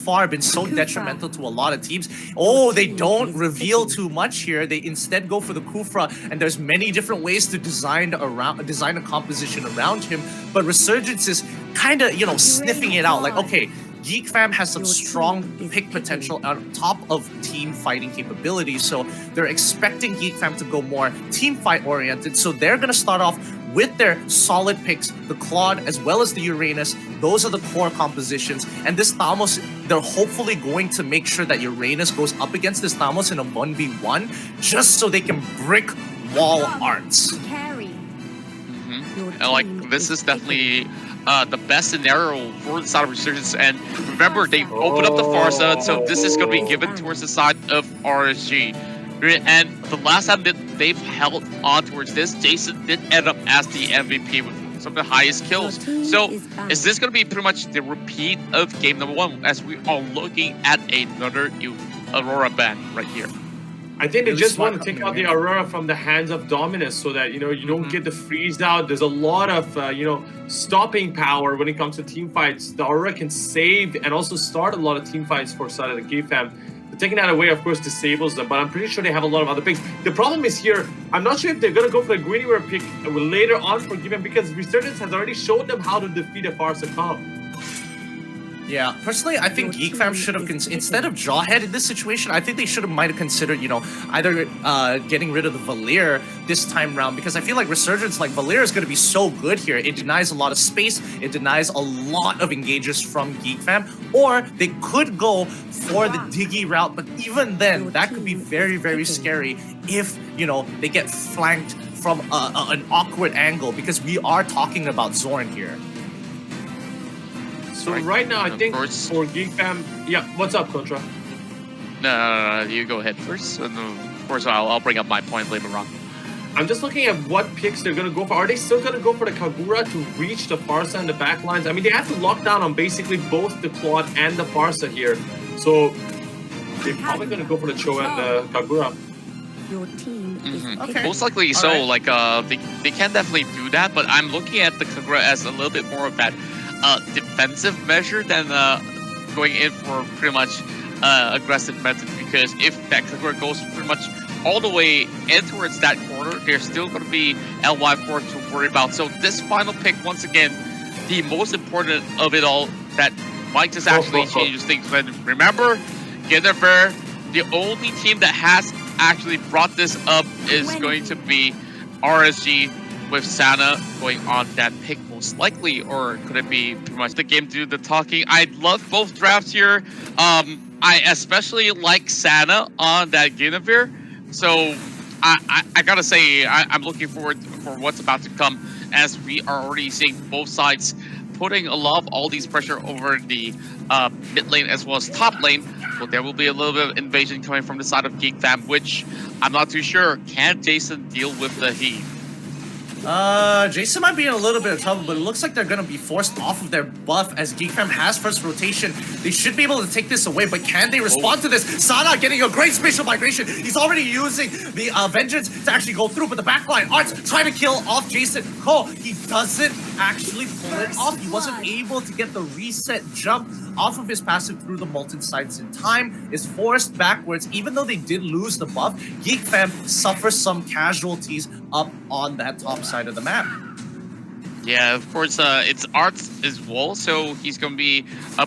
far been so detrimental to a lot of teams. Oh, they don't reveal too much here. They instead go for the Kufra, and there's many different ways to design a composition around him. But Resurgence is kind of, sniffing it out. Like, okay, Geek Fam has some strong pick potential on top of team fighting capabilities, so they're expecting Geek Fam to go more team fight oriented. So they're gonna start off with their solid picks, the Claude as well as the Uranus. Those are the core compositions. And this Thamos, they're hopefully going to make sure that Uranus goes up against this Thamos in a 1v1, just so they can brick wall arts. And like, this is definitely the best scenario for the side of Resurgence. And remember, they opened up the Farsa, so this is going to be given towards the side of RSG. And the last time that they've held on towards this, Jason did end up as the MVP with some of the highest kills. So is this going to be pretty much the repeat of game number 1 as we are looking at another Aurora ban right here? I think they just want to take out the Aurora from the hands of Dominus so that, you don't get the freeze out. There's a lot of, stopping power when it comes to team fights. The Aurora can save and also start a lot of team fights for side of the Geek Fam. Taking that away, of course, disables them, but I'm pretty sure they have a lot of other picks. The problem is here, I'm not sure if they're going to go for the Guinevere pick later on for Given, because Resurgence has already showed them how to defeat a Farsa comp. Yeah, personally, I think Geek Fam should have, instead of Jawhead in this situation, I think they might have considered, either getting rid of the Valier this time round, because I feel like Resurgence, like Valier is going to be so good here. It denies a lot of space, it denies a lot of engages from Geek Fam, or they could go for the Diggy route, but even then, that could be very, very scary if, they get flanked from an awkward angle, because we are talking about Zorn here. So right now, I think for Geek Fam, yeah, what's up, Contra? No, you go ahead first, and of course I'll bring up my point later on. I'm just looking at what picks they're going to go for. Are they still going to go for the Kagura to reach the Farsa and the backlines? I mean, they have to lock down on basically both the Claude and the Farsa here. So they're probably going to go for the Cho and the Kagura. Your team is Okay. Most likely so. Like, they can definitely do that, but I'm looking at the Kagura as a little bit more of that defensive measure than going in for pretty much aggressive method, because if that Kagura goes pretty much all the way in towards that corner, there's still going to be LY4 to worry about. So this final pick, once again, the most important of it all, that might just actually change things. But remember, Guinevere, the only team that has actually brought this up is going to be RSG, with Sana going on that pick most likely, or could it be pretty much the game to do the talking? I love both drafts here. I especially like Sana on that Guinevere, so I gotta say I'm looking forward for what's about to come, as we are already seeing both sides putting a lot of all these pressure over the mid lane as well as top lane. So there will be a little bit of invasion coming from the side of Geek Fam, which I'm not too sure. Can Jason deal with the heat? Jason might be in a little bit of trouble, but it looks like they're gonna be forced off of their buff as Geek Fam has first rotation. They should be able to take this away, but can they respond to this? Sana getting a great spatial migration. He's already using the Vengeance to actually go through, but the backline Arts trying to kill off Jason. Cole, he doesn't actually pull it off. He wasn't able to get the reset jump off of his passive through the Molten Sights in time, is forced backwards. Even though they did lose the buff, Geek Fam suffers some casualties up on that top side of the map. Yeah, of course, it's Arts as well, so he's going to be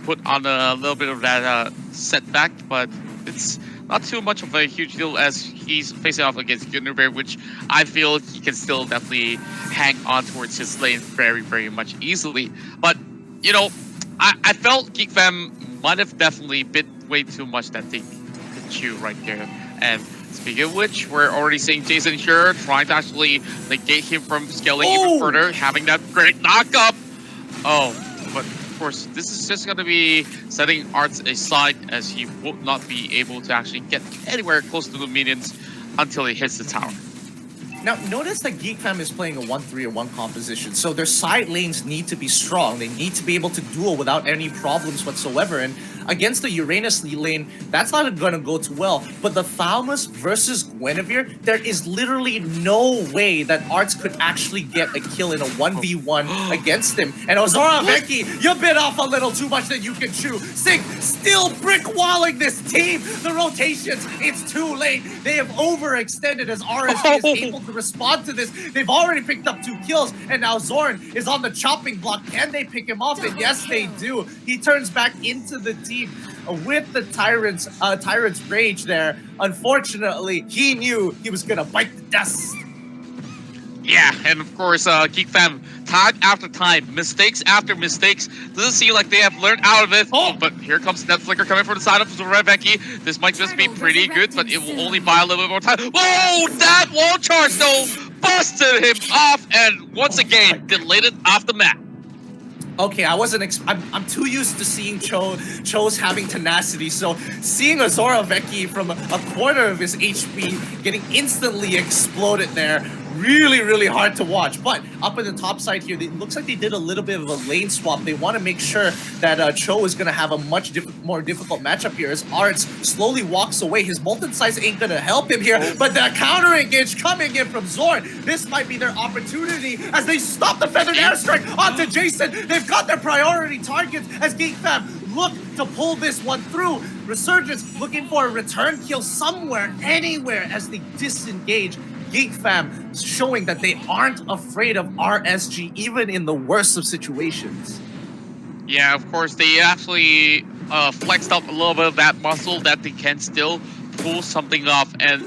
put on a little bit of that setback, but it's not too much of a huge deal as he's facing off against Guinevere, which I feel he can still definitely hang on towards his lane very, very much easily. But, I felt Geek Fam might have definitely bit way too much that they could chew right there. And speaking of which, we're already seeing Jason here trying to actually negate him from scaling even further, having that great knockup. Oh, but of course, this is just going to be setting Arts aside, as he will not be able to actually get anywhere close to the minions until he hits the tower. Now, notice that Geek Fam is playing a 1-3-1 composition, so their side lanes need to be strong. They need to be able to duel without any problems whatsoever. And against the Uranus lane, that's not going to go too well. But the Thalmus versus Guinevere, there is literally no way that Arts could actually get a kill in a 1v1 against him. And Ozora Veki, you bit off a little too much that you can chew. Sig still brick walling this team. The rotations, it's too late. They have overextended as RSG is able to respond to this. They've already picked up 2 kills, and now Zorn is on the chopping block. Can they pick him off? And yes, they do. He turns back into the team with the Tyrant's rage there. Unfortunately, he knew he was gonna bite the dust. Yeah, and of course, Geek Fam, time after time, mistakes after mistakes. Doesn't seem like they have learned out of it. Oh, but here comes that flicker coming from the side of Zoreveki. This might just be pretty good, but it will only buy a little bit more time. Whoa, that wall charge though busted him off, and once again deleted off the map. Okay, I wasn't. I'm too used to seeing Cho's having tenacity, so seeing Ozora Veki from a quarter of his HP getting instantly exploded there, really hard to watch. But up at the top side here, it looks like they did a little bit of a lane swap. They want to make sure that Cho is going to have a much more difficult matchup here as Arts slowly walks away. His Molten Size ain't going to help him here, but the counter engage coming in from Zorn. This might be their opportunity as they stop the Feathered Airstrike onto Jason. They've got their priority targets as Geek Fam look to pull this one through. Resurgence looking for a return kill somewhere, anywhere as they disengage. Geek Fam showing that they aren't afraid of RSG even in the worst of situations. Yeah, of course, they actually flexed up a little bit of that muscle that they can still pull something off. And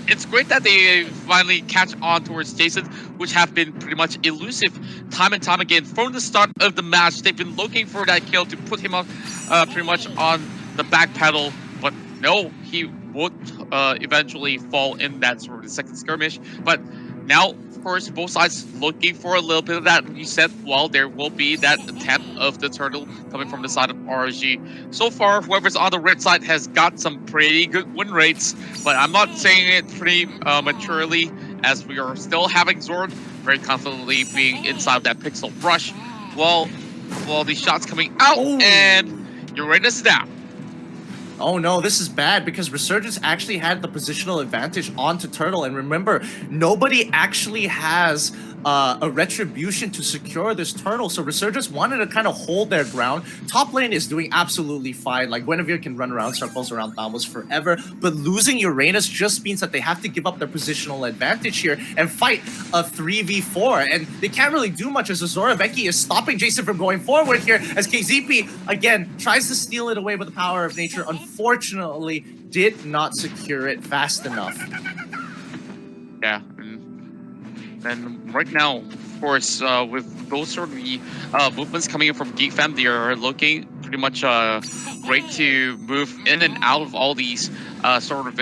it's great that they finally catch on towards Jason, which have been pretty much elusive time and time again. From the start of the match, they've been looking for that kill to put him up pretty much on the back pedal. But no, he would eventually fall in that sort of the second skirmish. But now, of course, both sides looking for a little bit of that reset, while there will be that attempt of the turtle coming from the side of RSG. So far, whoever's on the red side has got some pretty good win rates, but I'm not saying it pretty maturely, as we are still having Zorn very confidently being inside that pixel brush, while the shots coming out, and Uranus is down. Oh no, this is bad because Resurgence actually had the positional advantage onto Turtle, and remember, nobody actually has a retribution to secure this Turtle, so Resurgence wanted to kind of hold their ground. Top lane is doing absolutely fine, like Guinevere can run around circles around Thalmus forever, but losing Uranus just means that they have to give up their positional advantage here and fight a 3v4, and they can't really do much as Ozora Veki is stopping Jason from going forward here as KZP, again, tries to steal it away with the power of nature. Unfortunately, did not secure it fast enough. Yeah, and right now, of course, with those sort of movements coming in from Geek Fam, they are looking pretty much great to move in and out of all these sort of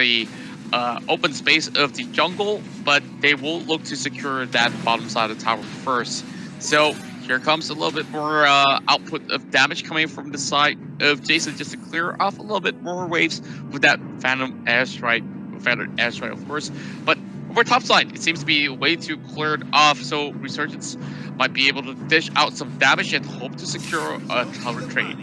open space of the jungle, but they will look to secure that bottom side of the tower first. So here comes a little bit more output of damage coming from the side of Jason, just to clear off a little bit more waves with that Phantom Airstrike, Feathered Airstrike, of course. But over top side, it seems to be way too cleared off, so Resurgence might be able to dish out some damage and hope to secure a counter trade.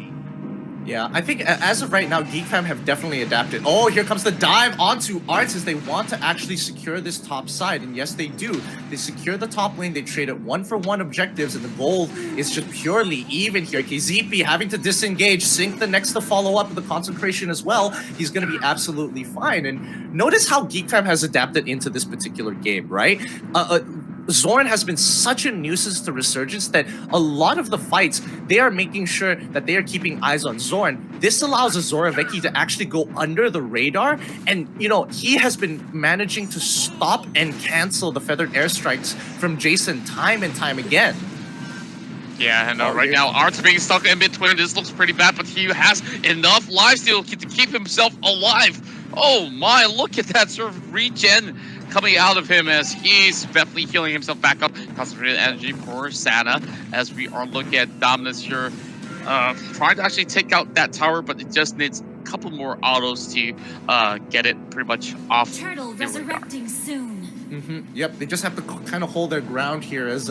Yeah, I think as of right now, Geek Fam have definitely adapted. Oh, here comes the dive onto Arts as they want to actually secure this top side. And yes, they do. They secure the top lane. They trade it 1-for-1 objectives, and the goal is just purely even here. KZP having to disengage, sync the next to follow up with the concentration as well. He's going to be absolutely fine. And notice how Geek Fam has adapted into this particular game, right? Zorn has been such a nuisance to Resurgence that a lot of the fights, they are making sure that they are keeping eyes on Zorn. This allows Ozora Veki to actually go under the radar, and, you know, he has been managing to stop and cancel the Feathered Airstrikes from Jason time and time again. Yeah, and right now, Art's being stuck in between. This looks pretty bad, but he has enough lifesteal to keep himself alive. Oh my, look at that sort of regen coming out of him as he's definitely healing himself back up. Concentrated energy for Sana as we are looking at Dominus here. Trying to actually take out that tower, but it just needs a couple more autos to get it pretty much off. Turtle resurrecting soon. Yep, they just have to kind of hold their ground here as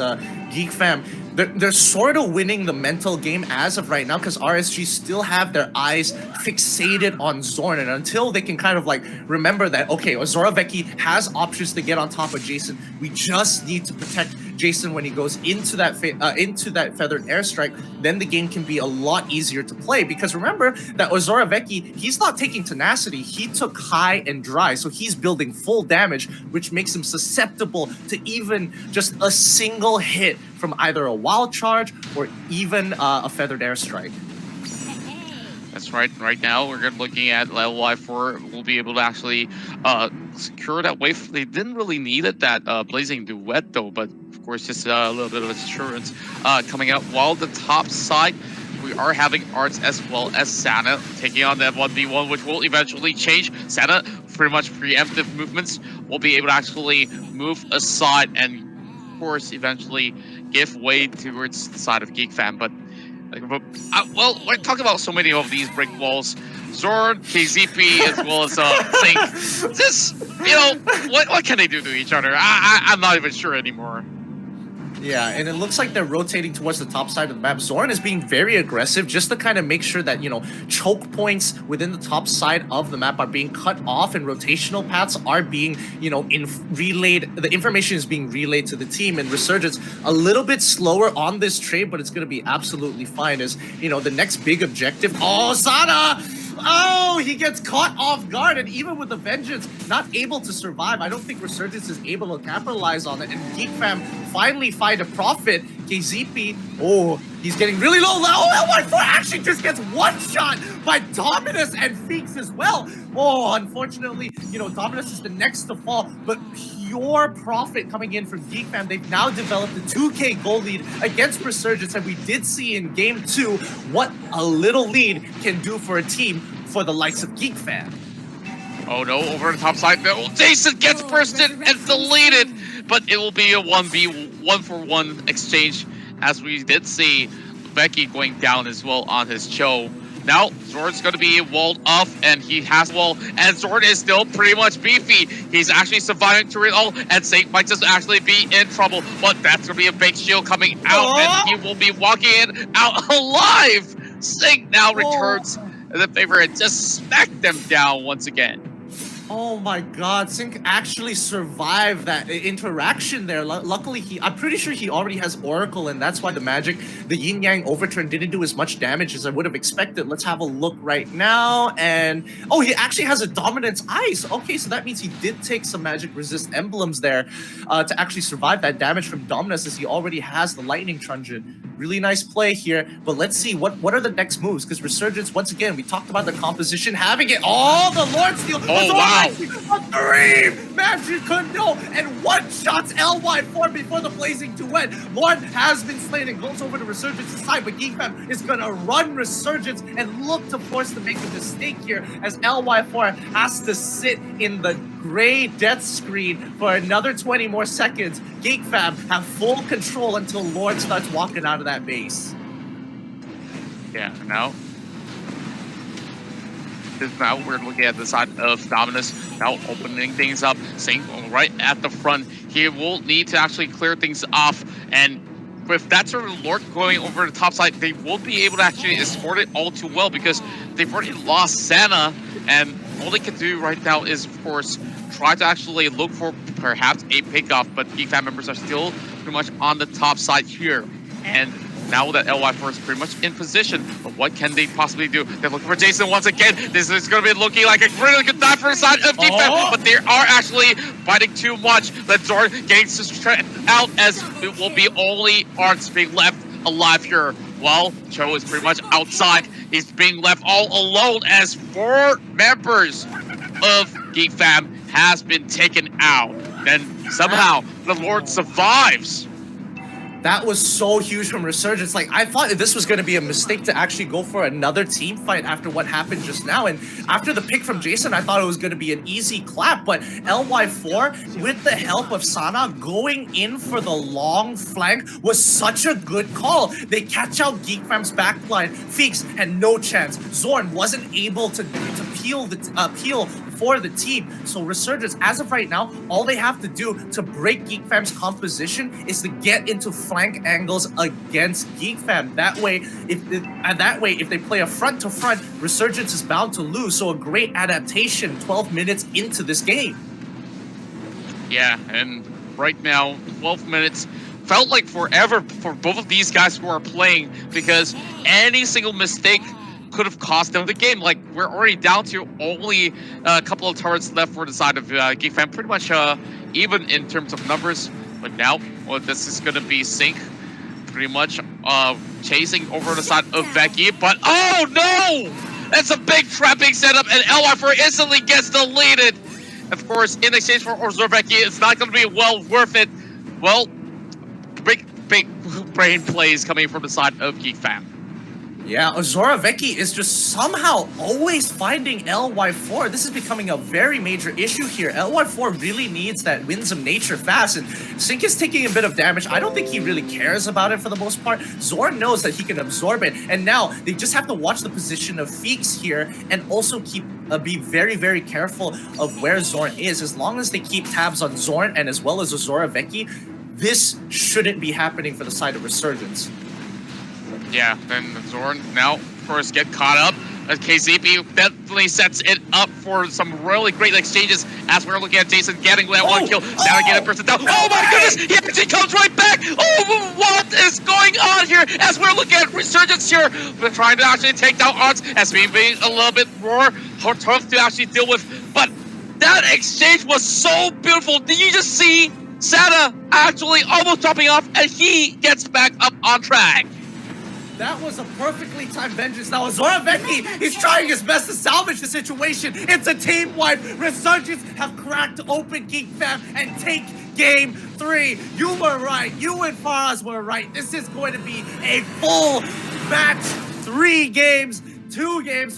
Geek Fam. They're sort of winning the mental game as of right now because RSG still have their eyes fixated on Zorn, and until they can kind of like remember that, okay, Zoraveki has options to get on top of Jason. We just need to protect Jason when he goes into that feathered airstrike. Then the game can be a lot easier to play because remember that Zoraveki, he's not taking tenacity. He took high and dry, so he's building full damage, which makes him susceptible to even just a single hit from either a wild charge or even a feathered airstrike. That's right. Right now, we're looking at LY4 will be able to actually secure that wave. They didn't really need it, that Blazing Duet, though, but of course, just a little bit of assurance coming out. While the top side, we are having Arts as well as Sana taking on that 1v1, which will eventually change. Sana, pretty much preemptive movements, will be able to actually move aside and, of course, eventually give way towards the side of Geek Fam. But well, we're talking about so many of these brick walls. Zorn, KZP, as well as Think. Just, what can they do to each other? I'm not even sure anymore. Yeah, and it looks like they're rotating towards the top side of the map. Zorn is being very aggressive just to kind of make sure that, choke points within the top side of the map are being cut off and rotational paths are being, relayed. The information is being relayed to the team, and Resurgence a little bit slower on this trade, but it's going to be absolutely fine as, the next big objective. Oh, Sana! Oh, he gets caught off guard, and even with the Vengeance, not able to survive. I don't think Resurgence is able to capitalize on it, and Geek Fam finally find a profit. KZP, oh, he's getting really low. L14 actually just gets one shot by Dominus and Feeks as well. Oh, unfortunately, Dominus is the next to fall, but pure profit coming in from Geek Fam. They've now developed a 2K goal lead against Resurgence, and we did see in Game 2 what a little lead can do for a team for the likes of Geek Fam. Oh no, over the top side, no, Jason gets bursted and deleted, but it will be a 1v1 exchange, as we did see Becky going down as well on his Cho. Now, Zorn's going to be walled off, and he has wall, and Zorn is still pretty much beefy. He's actually surviving through it all, and Saint might just actually be in trouble, but that's going to be a big shield coming out, and he will be walking in out alive. Saint now returns the favor and just smack them down once again. Oh my god, Sync actually survived that interaction there. Luckily, I'm pretty sure he already has Oracle, and that's why the Yin Yang overturn didn't do as much damage as I would have expected. Let's have a look right now, and oh, he actually has a Dominance Ice. Okay, so that means he did take some magic resist emblems there to actually survive that damage from Dominus, as he already has the Lightning Truncheon. Really nice play here, but let's see what are the next moves, because Resurgence, once again, we talked about the composition, having it all, the Lord Steel. Oh, wow. A 3 magic condo and one shots LY4 before the Blazing Duet. Lord has been slain and goes over to Resurgence's side, but Geek Fam is gonna run Resurgence and look to force to make a mistake here, as LY4 has to sit in the gray death screen for another 20 more seconds. Geek Fam have full control until Lord starts walking out of that base. Yeah, now we're looking at the side of Dominus, now opening things up, Saint right at the front. He will need to actually clear things off, and with that sort of Lord going over the top side, they won't be able to actually escort it all too well, because they've already lost Sana, and all they can do right now is, of course, try to actually look for perhaps a pickoff, but Geek Fam members are still pretty much on the top side here. And now that LY4 is pretty much in position, but what can they possibly do? They're looking for Jason once again. This is going to be looking like a really good dive for the side of Geek Fam, but they are actually fighting too much. Let Zorn getting out, as it will be only Arts being left alive here, while Cho is pretty much outside. He's being left all alone, as 4 members of Geek Fam has been taken out. Then somehow the Lord survives. That was so huge from Resurgence. Like, I thought this was going to be a mistake to actually go for another team fight after what happened just now. And after the pick from Jason, I thought it was going to be an easy clap. But LY4, with the help of Sana, going in for the long flank was such a good call. They catch out Geek Fam's backline. Feeks had no chance. Zorn wasn't able to peel for the team. So Resurgence, as of right now, all they have to do to break Geek Fam's composition is to get into flank angles against Geek Fam. That way, if they play a front to front, Resurgence is bound to lose. So a great adaptation 12 minutes into this game. Yeah, and right now, 12 minutes felt like forever for both of these guys who are playing, because any single mistake could have cost them the game. Like, we're already down to only a couple of turrets left for the side of Geek Fam, pretty much even in terms of numbers. But now, well, this is going to be Sync pretty much chasing over the side of Becky. But, oh no! That's a big trap being set up, and LY4 instantly gets deleted. Of course, in exchange for Becky, it's not going to be well worth it. Well, big brain plays coming from the side of Geek Fam. Yeah, Zoravecki is just somehow always finding LY4. This is becoming a very major issue here. LY4 really needs that Winsome nature fast, and Sync is taking a bit of damage. I don't think he really cares about it for the most part. Zorn knows that he can absorb it, and now they just have to watch the position of Feeks here and also be very, very careful of where Zorn is. As long as they keep tabs on Zorn and as well as Zoravecki, this shouldn't be happening for the side of Resurgence. Yeah, and Zorn now, of course, get caught up. KZP definitely sets it up for some really great exchanges as we're looking at Jason getting that one kill. Now getting a person down. Oh my goodness! He actually comes right back! Oh, what is going on here? As we're looking at Resurgence here, we're trying to actually take down odds as being a little bit more tough to actually deal with. But that exchange was so beautiful. Did you just see Sata actually almost dropping off, and he gets back up on track? That was a perfectly timed vengeance. Now, Zoravecki, he's trying his best to salvage the situation. It's a team-wide. Resurgence have cracked open Geek Fam and take game 3. You were right. You and Faraz were right. This is going to be a full match. 3 games, 2 games.